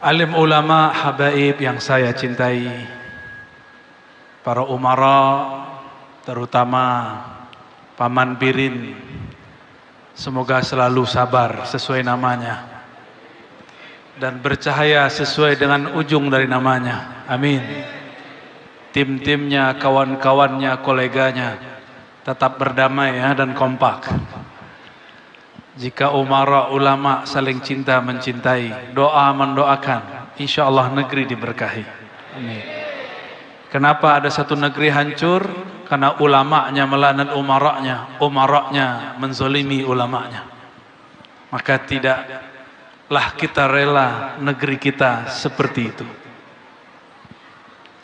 Alim ulama habaib yang saya cintai, para umara, terutama Paman Birin, semoga selalu sabar sesuai namanya dan bercahaya sesuai dengan ujung dari namanya. Amin. Tim-timnya, kawan-kawannya, koleganya tetap berdamai ya, dan kompak. Jika umara ulama saling cinta mencintai, doa mendoakan, insya Allah negeri diberkahi. Amin. Kenapa ada satu negeri hancur? Karena ulamanya melaknat umaranya menzolimi ulamanya. Maka tidaklah kita rela negeri kita seperti itu.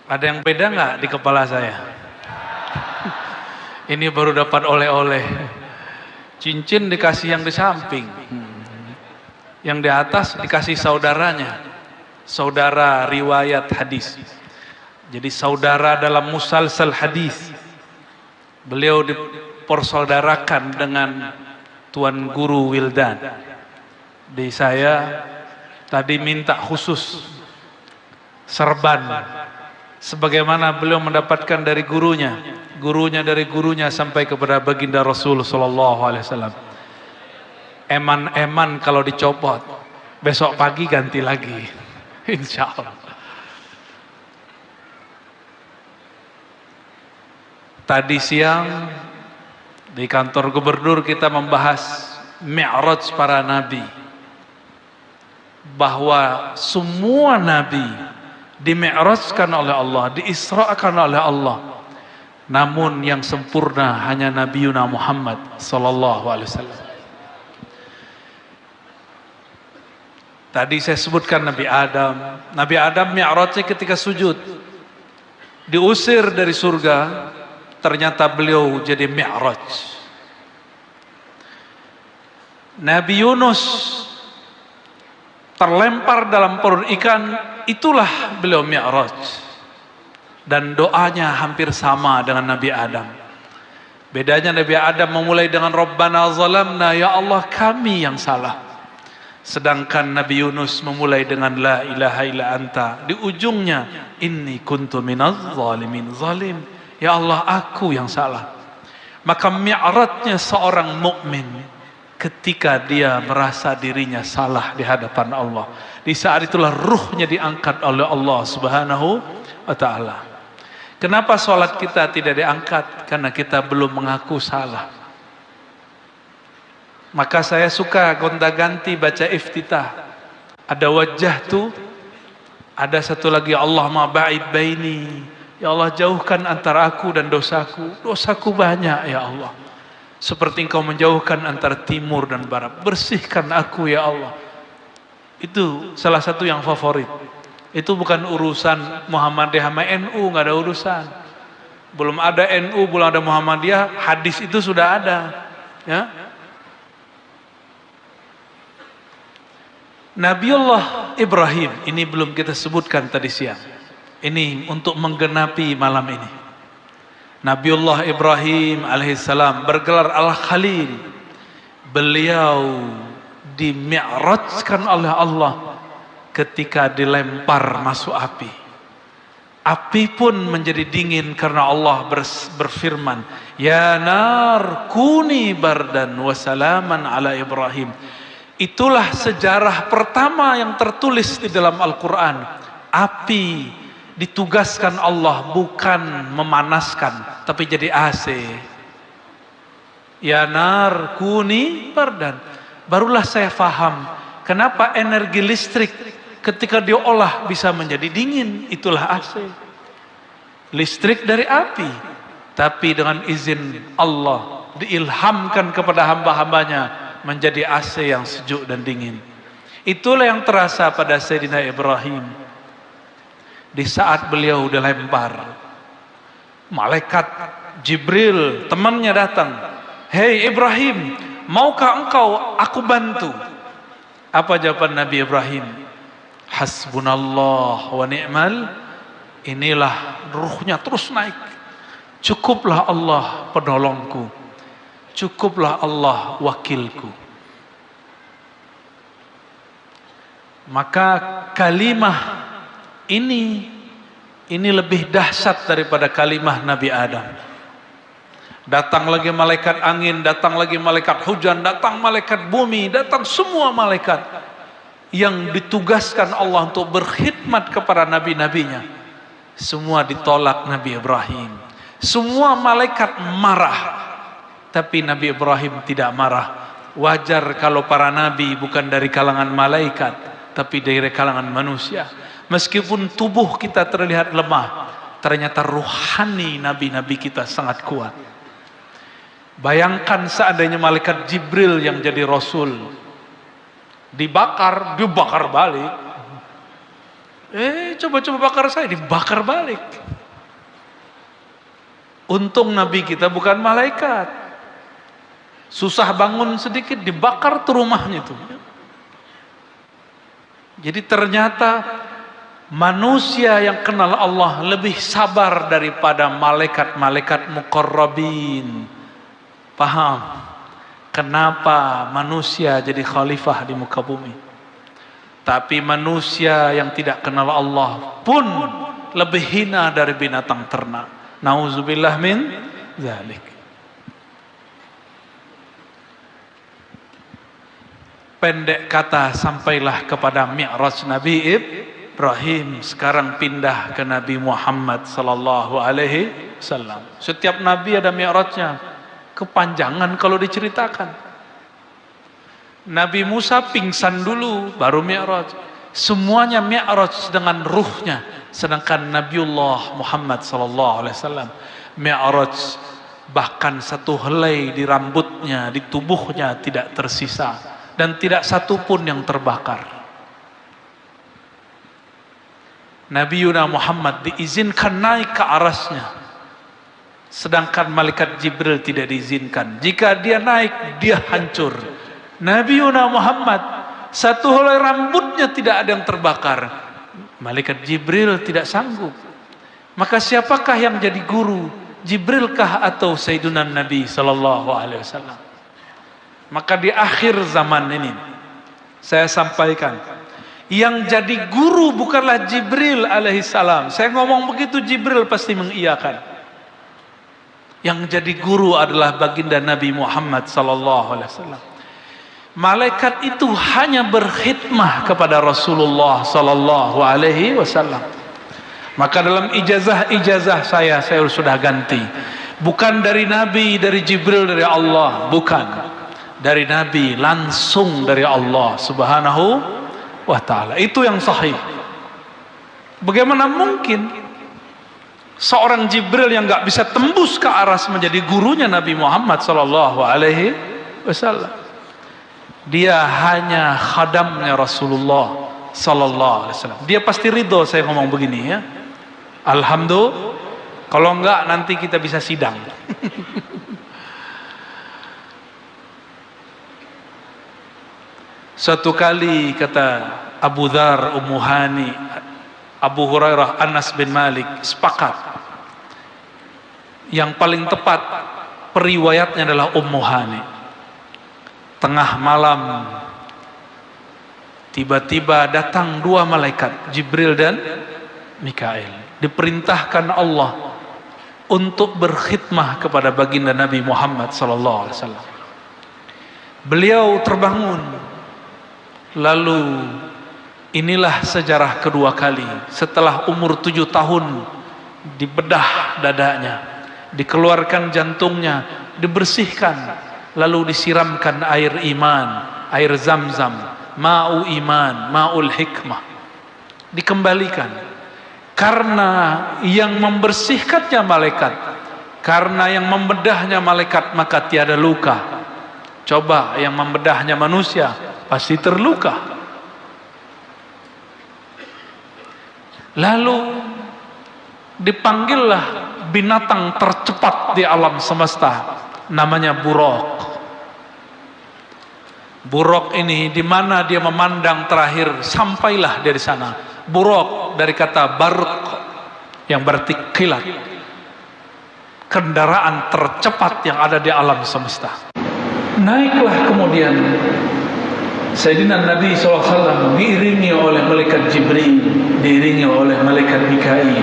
Ada yang beda nggak di kepala saya? Ini baru dapat oleh-oleh. Cincin dikasih yang di samping, yang di atas dikasih saudaranya, saudara riwayat hadis. Jadi saudara dalam musalsal hadis. Beliau dipersaudarakan dengan Tuan Guru Wildan. Di saya tadi minta khusus serban, sebagaimana beliau mendapatkan dari gurunya dari gurunya sampai kepada baginda Rasul sallallahu alaihi wasallam. Eman-eman kalau dicopot, besok pagi ganti lagi. Insyaallah. Tadi siang di kantor gubernur kita membahas Mi'raj para nabi. Bahwa semua nabi dimi'rajkan oleh Allah, diisra'kan oleh Allah. Namun yang sempurna hanya Nabiuna Muhammad sallallahu alaihi wasallam. Tadi saya sebutkan Nabi Adam. Nabi Adam mi'rajnya ketika sujud. Diusir dari surga, ternyata beliau jadi mi'raj. Nabi Yunus terlempar dalam perut ikan, itulah beliau mi'raj. Dan doanya hampir sama dengan Nabi Adam. Bedanya Nabi Adam memulai dengan Rabbana zalamna, ya Allah kami yang salah. Sedangkan Nabi Yunus memulai dengan la ilaha illa anta. Di ujungnya inni kuntu minaz zalimin, zalim. Ya Allah aku yang salah. Maka mi'rajnya seorang mukmin ketika dia merasa dirinya salah di hadapan Allah. Di saat itulah ruhnya diangkat oleh Allah Subhanahu wa ta'ala. Kenapa sholat kita tidak diangkat? Karena kita belum mengaku salah. Maka saya suka gonta-ganti baca iftitah. Ada wajah tuh, ada satu lagi Allah ma ba'id baini. Ya Allah jauhkan antara aku dan dosaku. Dosaku banyak ya Allah. Seperti engkau menjauhkan antara timur dan barat. Bersihkan aku ya Allah. Itu salah satu yang favorit. Itu bukan urusan Muhammadiyah sama NU, nggak ada urusan. Belum ada NU, belum ada Muhammadiyah, hadis itu sudah ada. Ya. Nabiullah Ibrahim, ini belum kita sebutkan tadi siang. Ini untuk menggenapi malam ini. Nabiullah Ibrahim alaihissalam bergelar Al-Khalil. Beliau dimi'rajkan oleh Allah ketika dilempar masuk api. Api pun menjadi dingin karena Allah berfirman, ya nar kuni bardan wa salaman ala Ibrahim. Itulah sejarah pertama yang tertulis di dalam Al-Quran. Api ditugaskan Allah bukan memanaskan, tapi jadi AC. Ya nar kuni bardan. Barulah saya faham kenapa energi listrik ketika diolah bisa menjadi dingin. Itulah AC. Listrik dari api, tapi dengan izin Allah diilhamkan kepada hamba-hambanya menjadi AC yang sejuk dan dingin. Itulah yang terasa pada Sayyidina Ibrahim. Di saat beliau dilempar, malaikat Jibril temannya datang. Hei Ibrahim, maukah engkau aku bantu? Apa jawaban Nabi Ibrahim? Hasbunallah wa ni'mal. Inilah ruhnya terus naik. Cukuplah Allah penolongku. Cukuplah Allah wakilku. Maka kalimah ini lebih dahsyat daripada kalimah Nabi Adam. Datang lagi malaikat angin, datang lagi malaikat hujan, datang malaikat bumi, datang semua malaikat yang ditugaskan Allah untuk berkhidmat kepada nabi-nabinya. Semua ditolak Nabi Ibrahim. Semua malaikat marah, tapi Nabi Ibrahim tidak marah. Wajar kalau para nabi bukan dari kalangan malaikat, tapi dari kalangan manusia. Meskipun tubuh kita terlihat lemah, ternyata ruhani nabi-nabi kita sangat kuat. Bayangkan seandainya malaikat Jibril yang jadi rasul, dibakar balik. Coba bakar saya, dibakar balik. Untung nabi kita bukan malaikat. Susah bangun sedikit, dibakar tuh rumahnya tuh. Jadi ternyata manusia yang kenal Allah lebih sabar daripada malaikat-malaikat muqarrabin. Paham kenapa manusia jadi khalifah di muka bumi? Tapi manusia yang tidak kenal Allah pun lebih hina dari binatang ternak. Nauzubillah min dzalik. Pendek kata, sampailah kepada Mi'raj Nabi Ibrahim. Sekarang pindah ke Nabi Muhammad sallallahu alaihi wasallam. Setiap nabi ada Mi'rajnya. Kepanjangan kalau diceritakan. Nabi Musa pingsan dulu baru Mi'raj. Semuanya Mi'raj dengan ruhnya. Sedangkan Nabiullah Muhammad sallallahu alaihi wasallam Mi'raj bahkan satu helai di rambutnya, di tubuhnya tidak tersisa, dan tidak satu pun yang terbakar. Nabi Muhammad diizinkan naik ke arasnya, sedangkan malaikat Jibril tidak diizinkan. Jika dia naik, dia hancur. Nabi Muhammad satu helai rambutnya tidak ada yang terbakar. Malaikat Jibril tidak sanggup. Maka siapakah yang jadi guru? Jibrilkah atau Sayyiduna Nabi sallallahu alaihi wasallam? Maka di akhir zaman ini saya sampaikan, yang jadi guru bukanlah Jibril alaihissalam. Saya ngomong begitu, Jibril pasti mengiyakan. Yang jadi guru adalah baginda Nabi Muhammad sallallahu alaihi wasallam. Malaikat itu hanya berkhidmah kepada Rasulullah sallallahu alaihi wasallam. Maka dalam ijazah saya sudah ganti. Bukan dari Nabi, dari Jibril, dari Allah, bukan. Dari Nabi, langsung dari Allah Subhanahu wa ta'ala. Itu yang sahih. Bagaimana mungkin seorang Jibril yang nggak bisa tembus ke aras menjadi gurunya Nabi Muhammad sallallahu alaihi wasallam? Dia hanya khadamnya Rasulullah sallallahu alaihi wasallam. Dia pasti ridho saya ngomong begini ya. Alhamdulillah. Kalau enggak nanti kita bisa sidang. Suatu kali kata Abu Dzar, Ummu Hani, Abu Hurairah, Anas bin Malik sepakat. Yang paling tepat periwayatnya adalah Ummu Hani. Tengah malam tiba-tiba datang dua malaikat, Jibril dan Mikail. Diperintahkan Allah untuk berkhidmah kepada baginda Nabi Muhammad sallallahu alaihi wasallam. Beliau terbangun. Lalu inilah sejarah kedua kali setelah umur 7 tahun dibedah dadanya, dikeluarkan jantungnya, dibersihkan, lalu disiramkan air iman, air zam-zam, ma'u iman, ma'ul hikmah, dikembalikan. Karena yang membersihkannya malaikat, karena yang membedahnya malaikat, maka tiada luka. Coba yang membedahnya manusia pasti terluka. Lalu dipanggillah binatang tercepat di alam semesta, namanya buraq. Buraq ini di mana dia memandang terakhir, sampailah dari sana. Buraq dari kata barq yang berarti kilat. Kendaraan tercepat yang ada di alam semesta. Naiklah kemudian Sayyidina Nabi SAW diiringi oleh malaikat Jibril, diiringi oleh malaikat Mikail.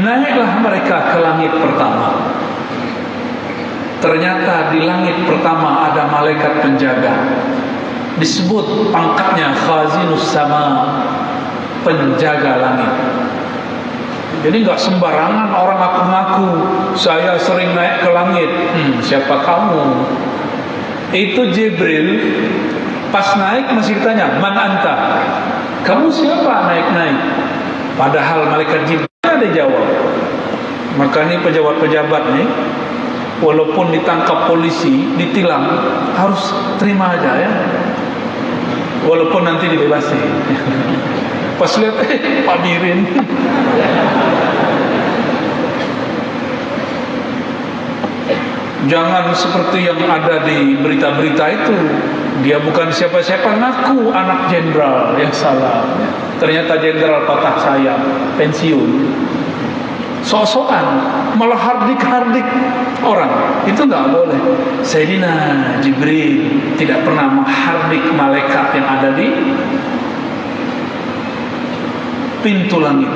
Naiklah mereka ke langit pertama. Ternyata di langit pertama ada malaikat penjaga. Disebut pangkatnya Khazinus Sama, penjaga langit. Jadi nggak sembarangan orang ngaku-ngaku saya sering naik ke langit. Siapa kamu? Itu Jibril. Pas naik masih ditanya, man anta? Kamu siapa naik-naik? Padahal malaikat Jibril ada jawab. Maka ini pejabat-pejabat nih, walaupun ditangkap polisi, ditilang, harus terima aja ya. Walaupun nanti dibebasi. Pas lihat, Pak Mirin. Jangan seperti yang ada di berita-berita itu. Dia bukan siapa-siapa, ngaku anak jenderal yang salah. Ternyata jenderal patah sayap, pensiun. Sok-sokan, malah hardik-hardik orang. Itu nggak boleh. Sayyidina Jibril tidak pernah menghardik malaikat yang ada di pintu langit.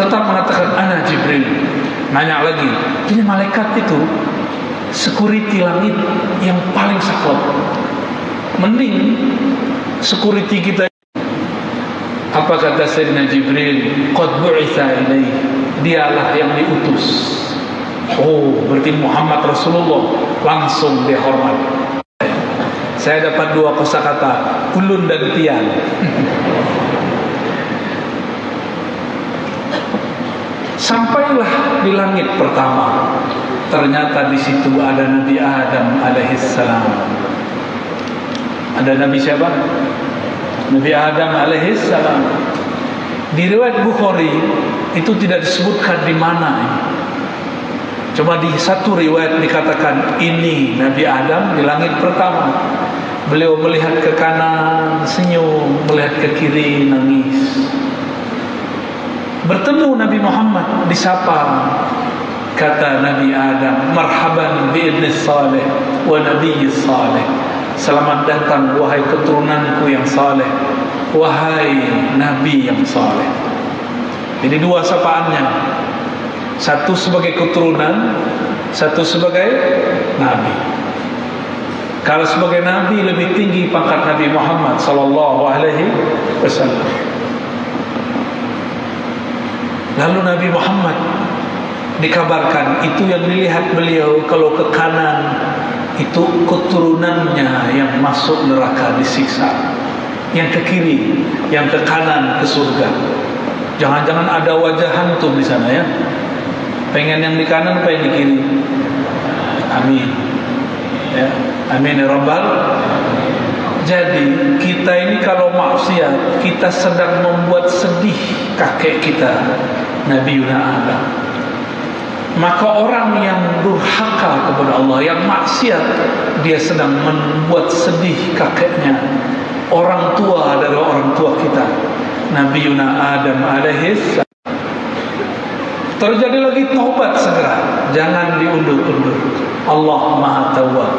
Tetap mengatakan ana Jibril. Nanya lagi, ini malaikat itu security langit yang paling saklek. Mending security kita. Apa kata Sayyidina Jibril? Qad bu'itha ilaih. Dialah yang diutus. Oh, berarti Muhammad Rasulullah langsung dihormat. Saya dapat dua kosakata, ulun dan tian. Sampailah di langit pertama. Ternyata di situ ada Nabi Adam alaihissalam. Ada Nabi siapa? Nabi Adam alaihissalam. Di riwayat Bukhari itu tidak disebutkan di mana. Cuma di satu riwayat dikatakan ini Nabi Adam di langit pertama. Beliau melihat ke kanan senyum, melihat ke kiri nangis. Bertemu Nabi Muhammad, disapa. Kata Nabi Adam, marhaban bi ibnis salih wa nabiyyis salih. Selamat datang wahai keturunanku yang saleh, wahai nabi yang saleh. Jadi dua sapaannya. Satu sebagai keturunan, satu sebagai nabi. Kalau sebagai nabi lebih tinggi pangkat Nabi Muhammad sallallahu alaihi wasallam. Lalu Nabi Muhammad dikabarkan itu yang dilihat beliau, kalau ke kanan itu keturunannya yang masuk neraka disiksa, yang ke kiri, yang ke kanan ke surga. Jangan-jangan ada wajah hantu di sana ya. Pengen yang di kanan, pengen di kiri. Amin. Ya, amin ya rabbal. Jadi kita ini kalau maksiat, kita sedang membuat sedih kakek kita, Nabi Adam. Maka orang yang durhaka kepada Allah, yang maksiat, dia sedang membuat sedih kakeknya, orang tua dari orang tua kita, Nabi Adam alaihis. Terjadi lagi, taubat segera, jangan diundur-undur. Allah Maha Tawwab.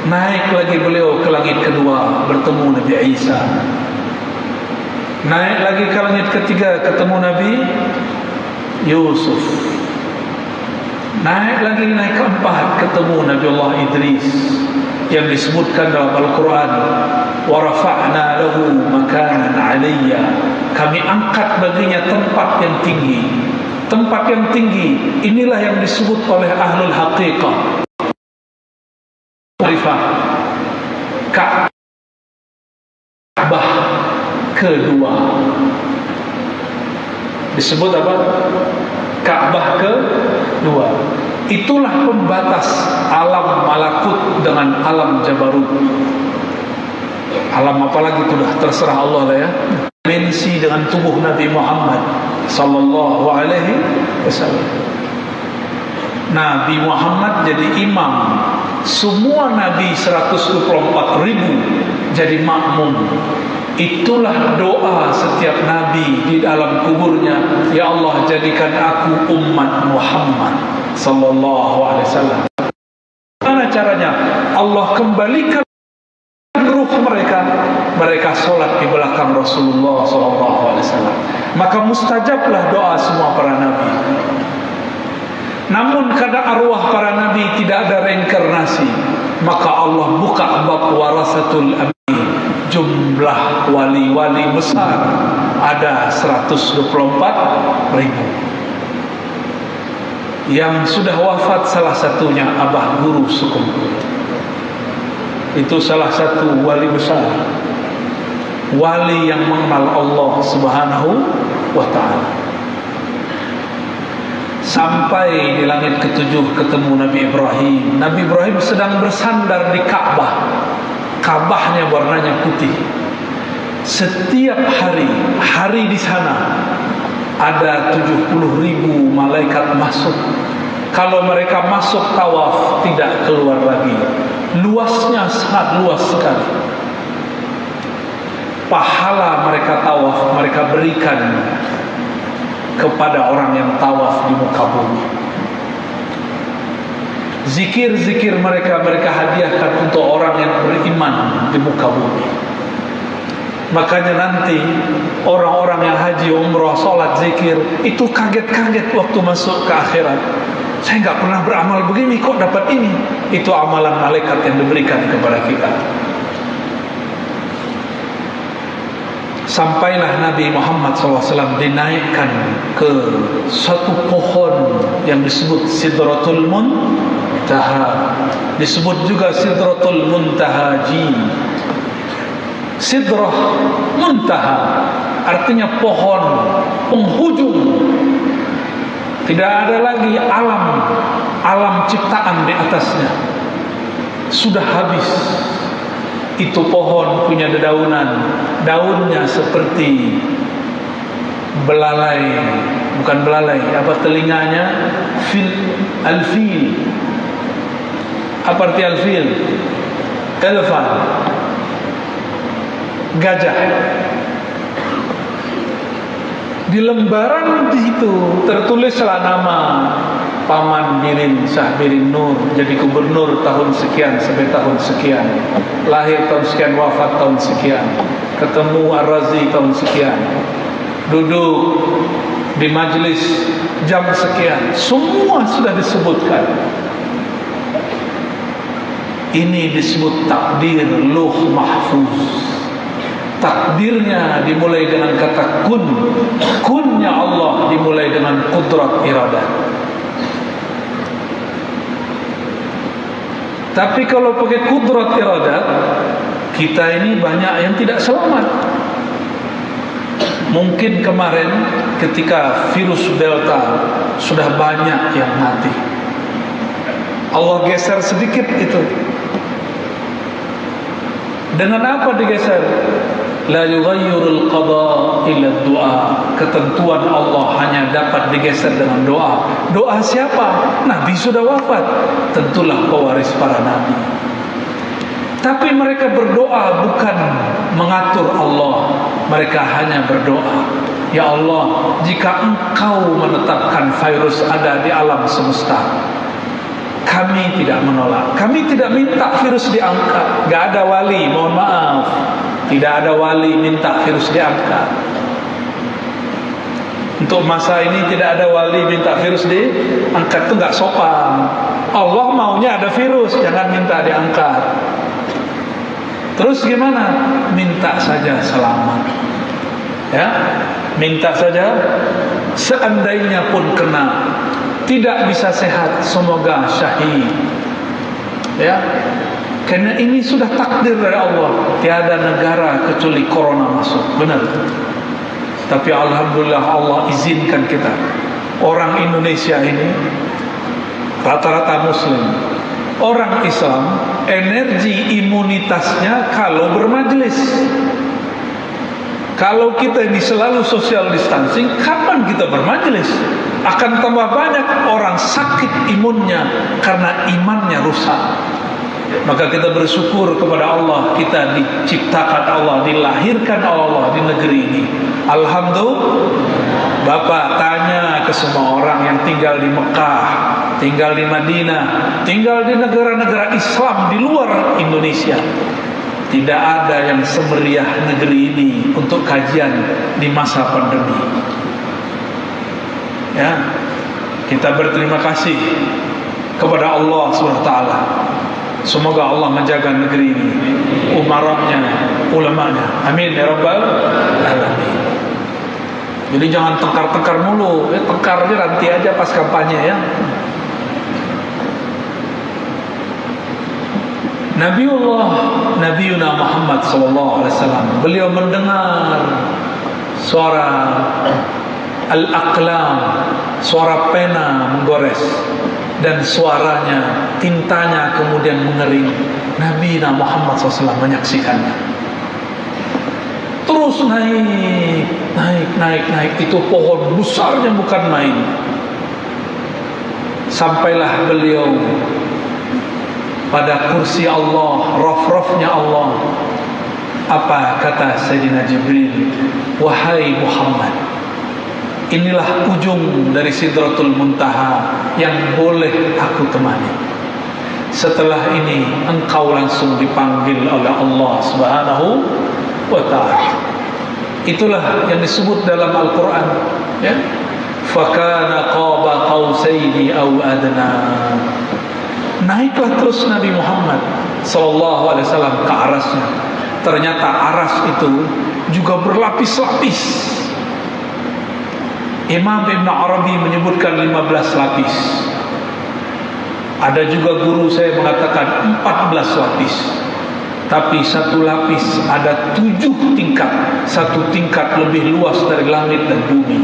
Naik lagi beliau ke langit kedua, bertemu Nabi Isa. Naik lagi ke langit ketiga, ketemu Nabi Yusuf. Naik keempat, ketemu Nabi Allah Idris, yang disebutkan dalam Al-Quran, wa rafa'na lahu makanan 'aliyya. Kami angkat baginya tempat yang tinggi. Tempat yang tinggi inilah yang disebut oleh ahlul haqiqah Ka'bah kedua. Disebut apa? Ka'bah kedua. Itulah pembatas alam malakut dengan alam jabarut. Alam apalagi itu dah terserah Allah lah ya. Dimensi dengan tubuh Nabi Muhammad sallallahu alaihi wasallam. Nabi Muhammad jadi imam, semua nabi 124.000 jadi makmum. Itulah doa setiap nabi di dalam kuburnya, ya Allah jadikan aku umat Muhammad sallallahu alaihi wasallam. Bagaimana caranya? Allah kembalikan ruh mereka, mereka sholat di belakang Rasulullah SAW. Maka mustajablah doa semua para nabi. Namun karena arwah para nabi tidak ada reinkarnasi, maka Allah buka bab warasatul anbiya. Jumlah wali-wali besar ada 124.000. Yang sudah wafat salah satunya Abah Guru Sukumpul. Itu salah satu wali besar, wali yang mengenal Allah Subhanahu wa ta'ala. Sampai di langit ketujuh ketemu Nabi Ibrahim. Nabi Ibrahim sedang bersandar di Ka'bah. Ka'bahnya warnanya putih. Setiap hari di sana ada 70.000 malaikat masuk. Kalau mereka masuk tawaf tidak keluar lagi. Luasnya sangat luas sekali. Pahala mereka tawaf mereka berikan kepada orang yang tawaf di muka bumi. Zikir-zikir mereka hadiahkan untuk orang yang beriman di muka bumi. Makanya nanti orang-orang yang haji, umrah, sholat, zikir itu kaget-kaget waktu masuk ke akhirat. Saya nggak pernah beramal begini, kok dapat ini? Itu amalan malaikat yang diberikan kepada kita. Sampailah Nabi Muhammad SAW dinaikkan ke satu pohon yang disebut Sidratul Muntaha. Disebut juga Sidratul Muntahaji. Sidrah Muntaha artinya pohon penghujung. Tidak ada lagi alam ciptaan di atasnya. Sudah habis. Itu pohon punya dedaunan. Daunnya seperti belalai. Bukan belalai, apa telinganya? Alfil. Apa arti alfil? Elefan. Gajah. Di lembaran itu tertulislah nama Paman Birin Syah Birin Nur, jadi gubernur tahun sekian sampai tahun sekian, lahir tahun sekian, wafat tahun sekian, ketemu Ar-Razi tahun sekian, duduk di majelis jam sekian, semua sudah disebutkan. Ini disebut takdir Lauh Mahfuz. Takdirnya dimulai dengan kata kun. Kunnya Allah dimulai dengan kudrat iradah. Tapi kalau pakai kudrat iradah, kita ini banyak yang tidak selamat. Mungkin kemarin ketika virus Delta sudah banyak yang mati. Allah geser sedikit itu. Dengan apa digeser? La yughayyirul qada illa du'a. Ketentuan Allah hanya dapat digeser dengan doa. Doa siapa? Nabi sudah wafat, tentulah pewaris para nabi. Tapi mereka berdoa bukan mengatur Allah. Mereka hanya berdoa, ya Allah, jika Engkau menetapkan virus ada di alam semesta, kami tidak menolak. Kami tidak minta virus diangkat. Gak ada wali, mohon maaf, tidak ada wali minta virus diangkat. Untuk masa ini tidak ada wali minta virus diangkat, itu gak sopan. Allah maunya ada virus, jangan minta diangkat. Terus gimana? Minta saja selamat. Ya, minta saja. Seandainya pun kena, tidak bisa sehat, semoga syahid. Ya, karena ini sudah takdir dari Allah. Tiada negara kecuali corona masuk, benar. Tapi alhamdulillah Allah izinkan kita. Orang Indonesia ini rata-rata Muslim. Orang Islam energi imunitasnya kalau bermajlis. Kalau kita ini selalu social distancing, kapan kita bermajlis? Akan tambah banyak orang sakit imunnya karena imannya rusak. Maka kita bersyukur kepada Allah, kita diciptakan Allah, dilahirkan Allah di negeri ini. Alhamdulillah. Bapak tanya ke semua orang yang tinggal di Mekah, tinggal di Madinah, tinggal di negara-negara Islam di luar Indonesia. Tidak ada yang semeriah negeri ini untuk kajian di masa pandemi. Ya, kita berterima kasih kepada Allah SWT. Semoga Allah menjaga negeri ini, umaranya, ulamanya. Amin ya rabbal alamin. Jadi jangan tengkar-tengkar mulu, tengkarnya nanti aja pas kampanye ya. Nabiuna Muhammad SAW, beliau mendengar suara al-aqlam, suara pena menggores, dan suaranya, tintanya kemudian mengering. Nabi Muhammad SAW menyaksikannya. Terus naik. Itu pohon besarnya bukan main. Sampailah beliau pada kursi Allah, raf-rafnya Allah. Apa kata Sayyidina Jibril? Wahai Muhammad, inilah ujung dari Sidratul Muntaha yang boleh aku temani. Setelah ini engkau langsung dipanggil oleh Allah Subhanahu wa ta'ala. Itulah yang disebut dalam Al-Quran, ya. Fakana qaba qausaini aw adna. Naiklah terus Nabi Muhammad sallallahu alaihi wasallam ke arasnya. Ternyata aras itu juga berlapis-lapis. Imam Ibn Arabi menyebutkan 15 lapis. Ada juga guru saya mengatakan 14 lapis. Tapi satu lapis ada 7 tingkat. Satu tingkat lebih luas dari langit dan bumi.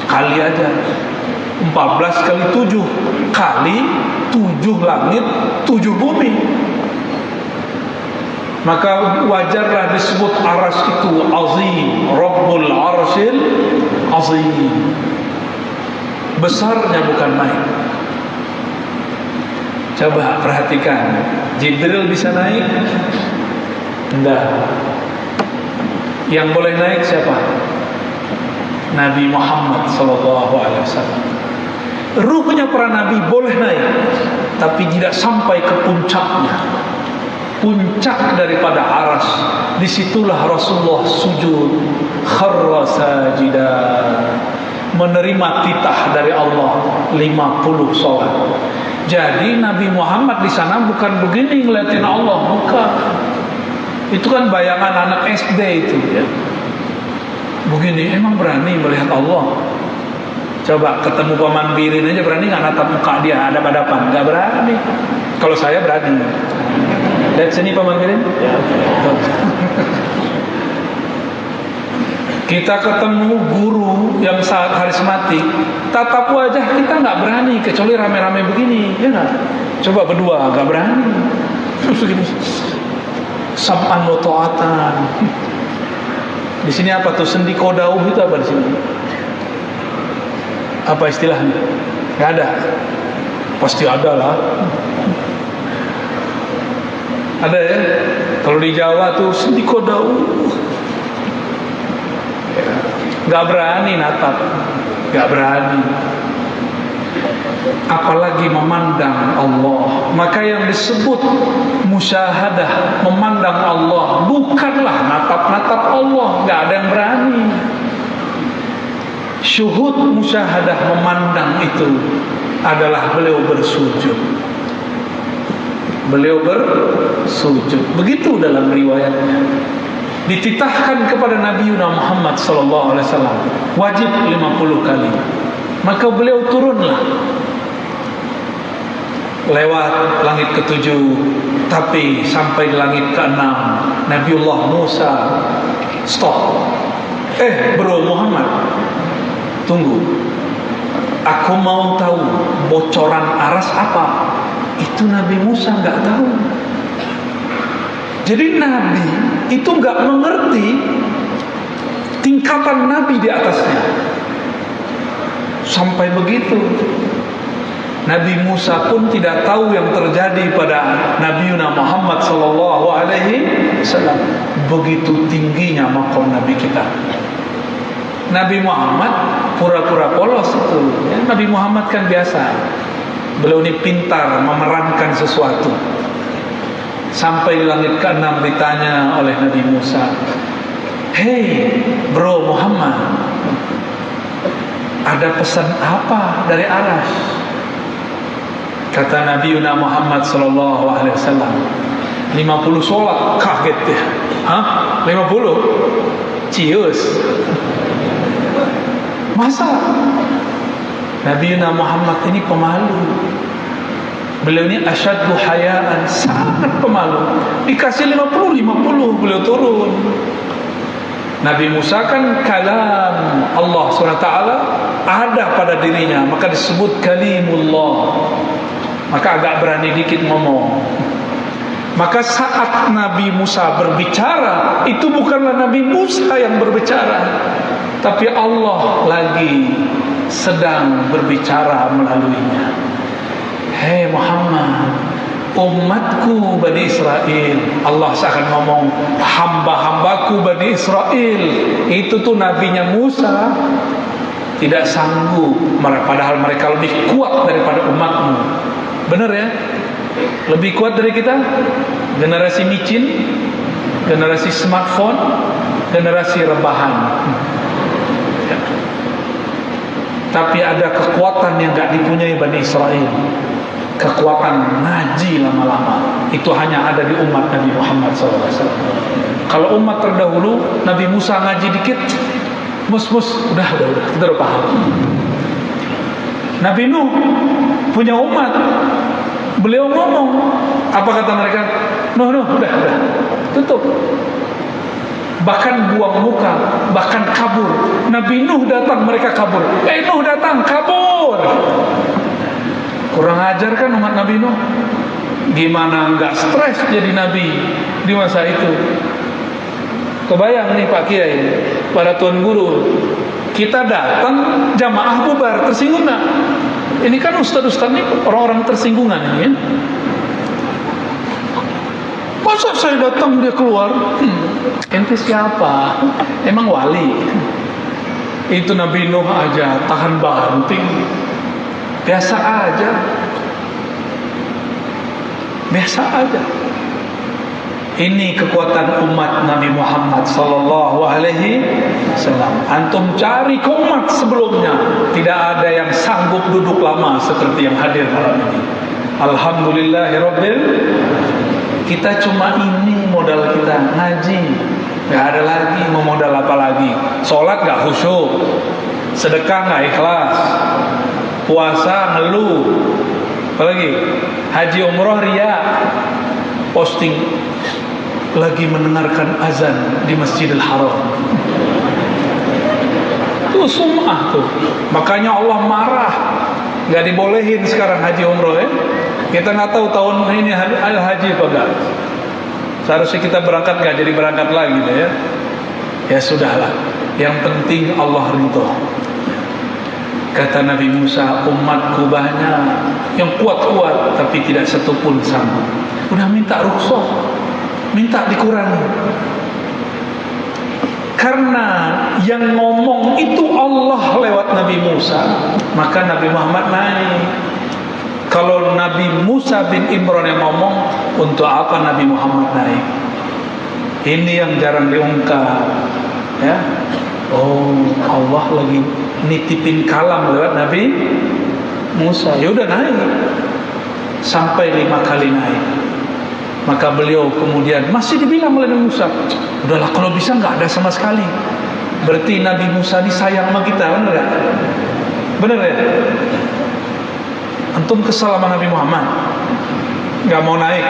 Kali aja 14 kali 7 kali 7 langit 7 bumi. Maka wajarlah disebut aras itu azim. Rabbul arsyil azim. Besarnya bukan main. Coba perhatikan, Jibril bisa naik? Enggak. Yang boleh naik siapa? Nabi Muhammad SAW. Ruhnya para nabi boleh naik, tapi tidak sampai ke puncaknya. Puncak daripada aras, disitulah Rasulullah sujud, kharra sajidah, menerima titah dari Allah 50 salat. Jadi Nabi Muhammad di sana bukan begini ngeliatin Allah, bukan. Itu kan bayangan anak SD itu, ya. Begini, emang berani melihat Allah? Coba ketemu paman birin aja berani nggak natap muka dia hadap-hadapan? Nggak berani. Kalau saya berani. Lihat sini paman birin. Ya. Kita ketemu guru yang sangat karismatik, tatap wajah kita nggak berani, kecuali rame-rame begini, ya nggak? Coba berdua nggak berani. Sam'an wa ta'atan. Di sini apa tuh sendi kodauh itu apa di sini? Apa istilahnya? Nggak ada. Pasti ada lah. Ada ya? Kalau di Jawa tuh sendi kodauh. Gak berani natap, gak berani, apalagi memandang Allah. Maka yang disebut musyahadah, memandang Allah, bukanlah natap-natap Allah. Gak ada yang berani. Syuhud musyahadah, memandang itu adalah beliau bersujud. Beliau bersujud. Begitu dalam riwayatnya. Dititahkan kepada Nabi Muhammad SAW wajib 50 kali. Maka beliau turunlah lewat langit ke-7, tapi sampai di langit ke-6 Nabiullah Musa stop. Bro Muhammad, tunggu, aku mau tahu bocoran aras apa. Itu Nabi Musa nggak tahu. Jadi Nabi itu nggak mengerti tingkatan Nabi di atasnya. Sampai begitu, Nabi Musa pun tidak tahu yang terjadi pada Nabi Muhammad SAW. Begitu tingginya maqam Nabi kita. Nabi Muhammad pura-pura polos itu. Ya, Nabi Muhammad kan biasa Beliau ini pintar memerankan sesuatu. Sampai di langit ke-6 ditanya oleh Nabi Musa, "Hei bro Muhammad, ada pesan apa dari Arasy?" Kata Nabi Muhammad sallallahu alaihi wasallam, 50 sholat. Kaget ya. Hah? 50? Cius. Masa? Nabi Muhammad ini pemalu. Beliau ini asyaddu hayaan, sangat pemalu. Dikasih 50 beliau turun. Nabi Musa kan kalam Allah SWT ada pada dirinya, maka disebut kalimullah. Maka agak berani dikit ngomong. Maka saat Nabi Musa berbicara, itu bukanlah Nabi Musa yang berbicara, tapi Allah lagi sedang berbicara melaluinya. "Hei Muhammad, umatku Bani Israel." Allah akan ngomong, hamba-hambaku Bani Israel. Itu tuh nabinya Musa tidak sanggup, padahal mereka lebih kuat daripada umatmu. Benar ya? Lebih kuat dari kita. Generasi micin, generasi smartphone, generasi rebahan. Tapi ada kekuatan yang gak dipunyai Bani Israel, kekuatan ngaji lama-lama. Itu hanya ada di umat Nabi Muhammad SAW. Kalau umat terdahulu, Nabi Musa ngaji dikit, udah, kita udah paham. Nabi Nuh punya umat, beliau ngomong, apa kata mereka? Nuh, udah, tutup. Bahkan buang muka, bahkan kabur. Nabi Nuh datang, mereka kabur. Nuh datang, kabur. Kurang ajar kan umat Nabi Nuh? Gimana nggak stres jadi nabi di masa itu? Kebayang nih Pak Kiai, para tuan guru, kita datang jamaah bubar, tersinggung nggak? Ini kan ustadz-ustadz ini orang-orang tersinggungan ini ya. Masa saya datang dia keluar? Ente siapa? Emang wali? Itu Nabi Nuh aja tahan banting. Biasa aja. Ini kekuatan umat Nabi Muhammad sallallahu alaihi wasallam. Antum cari umat sebelumnya, tidak ada yang sanggup duduk lama seperti yang hadir malam ini. Alhamdulillahirabbil. Kita cuma ini modal kita, ngaji. Gak ada lagi, mau modal apa lagi? Sholat gak khusyuk, sedekah gak ikhlas, puasa ngeluh, apalagi haji umroh ria, posting lagi mendengarkan azan di Masjidil Haram. Itu sum'ah tuh. Makanya Allah marah, gak dibolehin sekarang haji umroh ya. Kita nggak tahu tahun ini haji apa enggak. Seharusnya kita berangkat nggak jadi berangkat lagi deh ya. Ya sudahlah. Yang penting Allah ridho. Kata Nabi Musa, umatku banyak yang kuat-kuat tapi tidak satu pun sanggup. Udah minta rukhsah, minta dikurangi. Karena yang ngomong itu Allah lewat Nabi Musa, maka Nabi Muhammad naik. Kalau Nabi Musa bin Imran yang ngomong, untuk apa Nabi Muhammad naik? Ini yang jarang diungkap ya. Oh, Allah lagi nitipin kalam lewat Nabi Musa. Ya udah naik. Sampai 5 kali naik. Maka beliau kemudian masih dibilang oleh Nabi Musa, udahlah kalau bisa nggak ada sama sekali. Berarti Nabi Musa ini sayang sama kita, benar ya? Benar ya? Antum kesal sama Nabi Muhammad, nggak mau naik.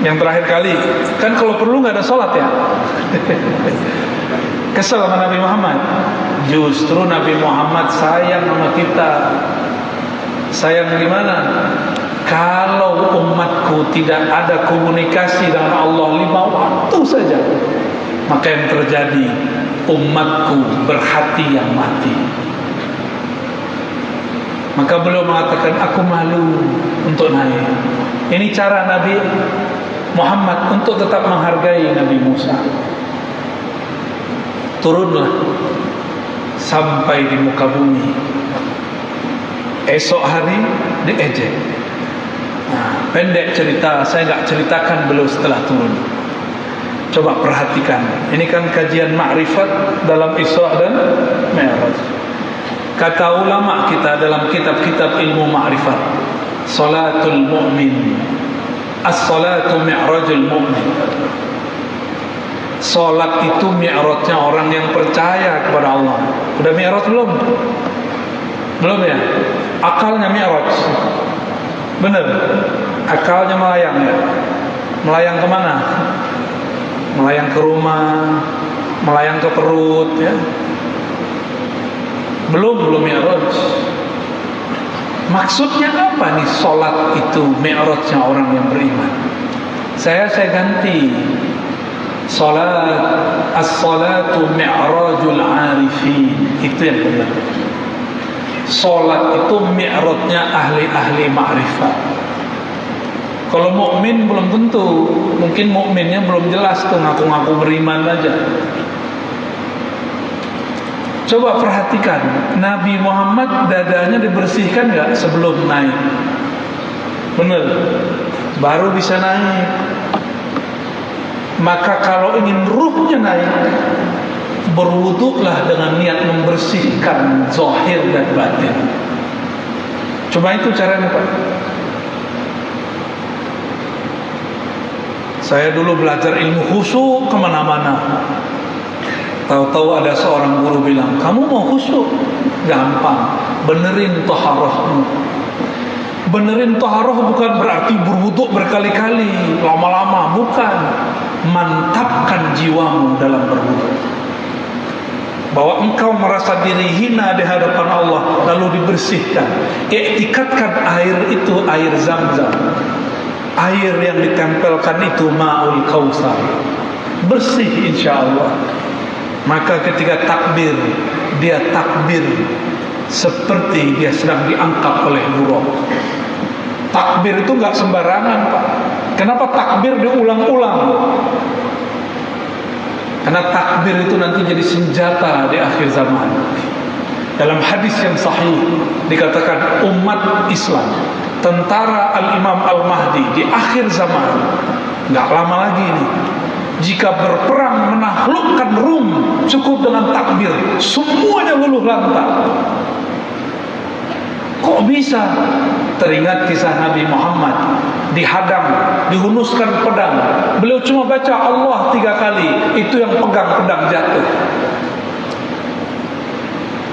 Yang terakhir kali, kan kalau perlu nggak ada sholat ya. Kesal sama Nabi Muhammad. Justru Nabi Muhammad sayang sama kita. Sayang gimana? Kalau umatku tidak ada komunikasi dengan Allah 5 waktu saja, maka yang terjadi, umatku berhati yang mati. Maka beliau mengatakan, aku malu untuk naik. Ini cara Nabi Muhammad untuk tetap menghargai Nabi Musa. Turunlah sampai di muka bumi. Esok hari diejek. Nah, pendek cerita, saya nggak ceritakan beliau setelah turun. Coba perhatikan, ini kan kajian ma'rifat dalam Isra dan Mi'raj. Kata ulama kita dalam kitab-kitab ilmu ma'rifat, salatul mu'min, as-salatu mi'rajul mu'min. Salat itu mi'rajnya orang yang percaya kepada Allah. Udah mi'raj belum? Belum ya? Akalnya mi'raj. Benar? Akalnya melayang ya? Melayang kemana? Melayang ke rumah, melayang ke perut ya. Belum mi'raj. Maksudnya apa nih salat itu mi'rajnya orang yang beriman? Saya ganti. Salat, as-salatu mi'rajul arifin. Itu yang benar. Salat itu mi'rajnya ahli-ahli ma'rifat. Kalau mukmin belum tentu, mungkin mukminnya belum jelas tuh, ngaku-ngaku beriman aja. Coba perhatikan, Nabi Muhammad dadanya dibersihkan nggak sebelum naik? Bener, baru bisa naik. Maka kalau ingin ruhnya naik, berwuduklah dengan niat membersihkan zahir dan batin. Coba itu caranya Pak. Saya dulu belajar ilmu khusyuk kemana-mana. Tahu-tahu ada seorang guru bilang, kamu mau khusyuk? Gampang, benerin taharahmu. Benerin taharah bukan berarti berwuduk berkali-kali, lama-lama, bukan. Mantapkan jiwamu dalam berwuduk. Bahwa engkau merasa diri hina di hadapan Allah, lalu dibersihkan. Iktikadkan air itu air Zam-Zam. Air yang ditempelkan itu ma'ul kausar, bersih insya Allah. Maka ketika takbir, dia takbir seperti dia sedang diangkat oleh buruk. Takbir itu gak sembarangan Pak. Kenapa takbir diulang-ulang? Karena takbir itu nanti jadi senjata di akhir zaman. Dalam hadis yang sahih dikatakan umat Islam, tentara Al-Imam Al-Mahdi di akhir zaman, nggak lama lagi ini, jika berperang menaklukkan Rum, cukup dengan takbir, semuanya luluh lantak. Kok bisa? Teringat kisah Nabi Muhammad dihadang, dihunuskan pedang. Beliau cuma baca Allah 3 kali, itu yang pegang pedang jatuh.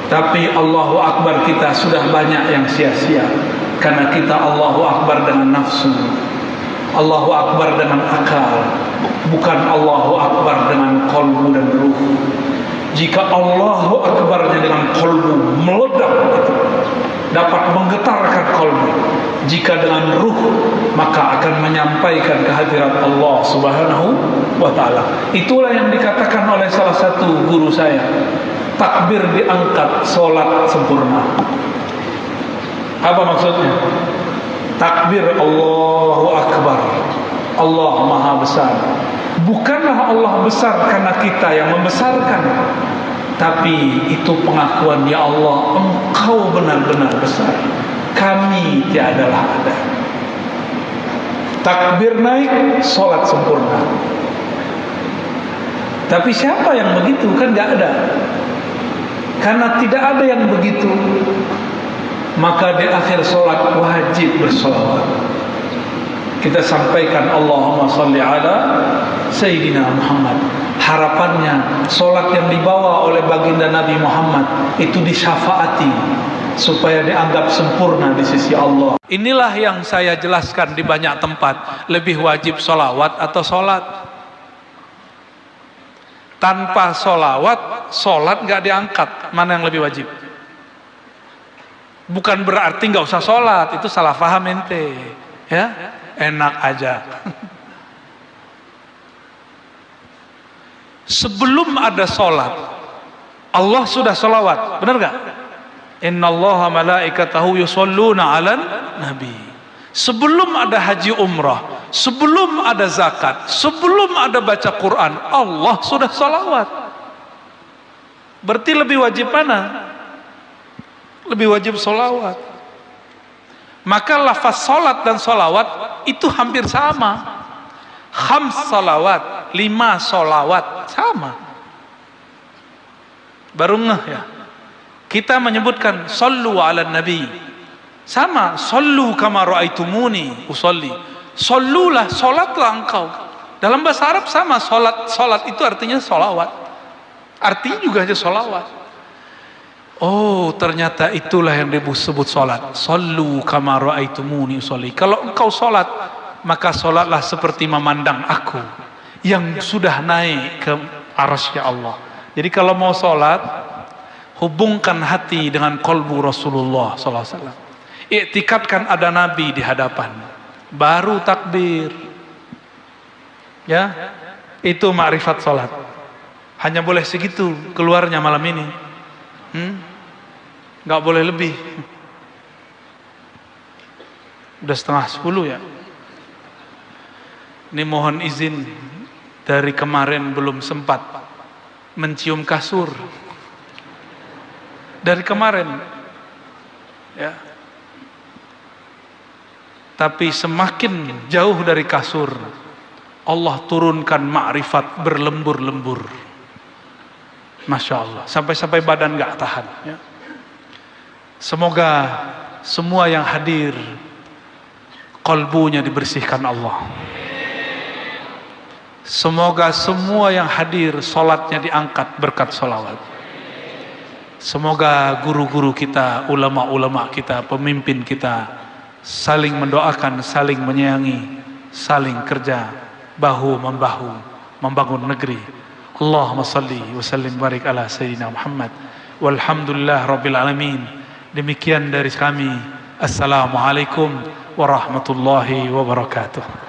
Tapi Allahu Akbar kita sudah banyak yang sia-sia. Karena kita Allahu Akbar dengan nafsu, Allahu Akbar dengan akal, bukan Allahu Akbar dengan qalbu dan ruh. Jika Allahu Akbarnya dengan qalbu meledak itu, dapat menggetarkan qalbu. Jika dengan ruh, maka akan menyampaikan kehadirat Allah Subhanahu wa ta'ala. Itulah yang dikatakan oleh salah satu guru saya, takbir diangkat, salat sempurna. Apa maksudnya? Takbir Allahu Akbar, Allah Maha Besar. Bukanlah Allah besar karena kita yang membesarkan, tapi itu pengakuan, ya Allah, Engkau benar-benar besar, kami tiadalah ada. Takbir naik, salat sempurna. Tapi siapa yang begitu? Kan gak ada. Karena tidak ada yang begitu, maka di akhir sholat wajib bersolawat. Kita sampaikan Allahumma salli ala Sayyidina Muhammad. Harapannya sholat yang dibawa oleh baginda Nabi Muhammad itu disyafaati, supaya dianggap sempurna di sisi Allah. Inilah yang saya jelaskan di banyak tempat. Lebih wajib sholawat atau sholat? Tanpa sholawat, sholat gak diangkat. Mana yang lebih wajib? Bukan berarti nggak usah sholat, itu salah paham ente, ya, enak aja. Sebelum ada sholat, Allah sudah sholawat, benar nggak? Innallaha malaikatahu yusholluna 'alan nabi. Sebelum ada haji umrah, sebelum ada zakat, sebelum ada baca Quran, Allah sudah sholawat. Berarti lebih wajib mana? Lebih wajib sholawat. Maka lafaz salat dan solawat itu hampir sama. Khams salawat, 5 solawat, sama. Baru ngeh ya. Kita menyebutkan sallu ala nabi, sama, sallu kama ra'aitumuni usolli. Sallulah, solatlah engkau. Dalam bahasa Arab sama, solat itu artinya solawat. Artinya juga aja solawat. Oh, ternyata itulah yang disebut solat. Sallu kama ra'aitumuni usolli. Kalau engkau solat, maka solatlah seperti memandang aku yang sudah naik ke arasy Allah. Jadi kalau mau solat, hubungkan hati dengan kolbu Rasulullah SAW. Iktikadkan ada Nabi di hadapan, baru takbir. Ya, itu makrifat solat. Hanya boleh segitu keluarnya malam ini. Nggak boleh lebih. Udah 9:30 ya. Ini mohon izin, dari kemarin belum sempat mencium kasur. Dari kemarin ya. Tapi semakin jauh dari kasur, Allah turunkan ma'rifat berlembur-lembur. Masya Allah, sampai-sampai badan gak tahan ya. Semoga semua yang hadir qalbunya dibersihkan Allah. Semoga semua yang hadir solatnya diangkat berkat solawat. Semoga guru-guru kita, ulama-ulama kita, pemimpin kita saling mendoakan, saling menyayangi, saling kerja bahu membahu membangun negeri. Allahumma salli wa sallim barik ala sayyidina Muhammad walhamdulillah rabbil alamin. Demikian dari kami. Assalamualaikum warahmatullahi wabarakatuh.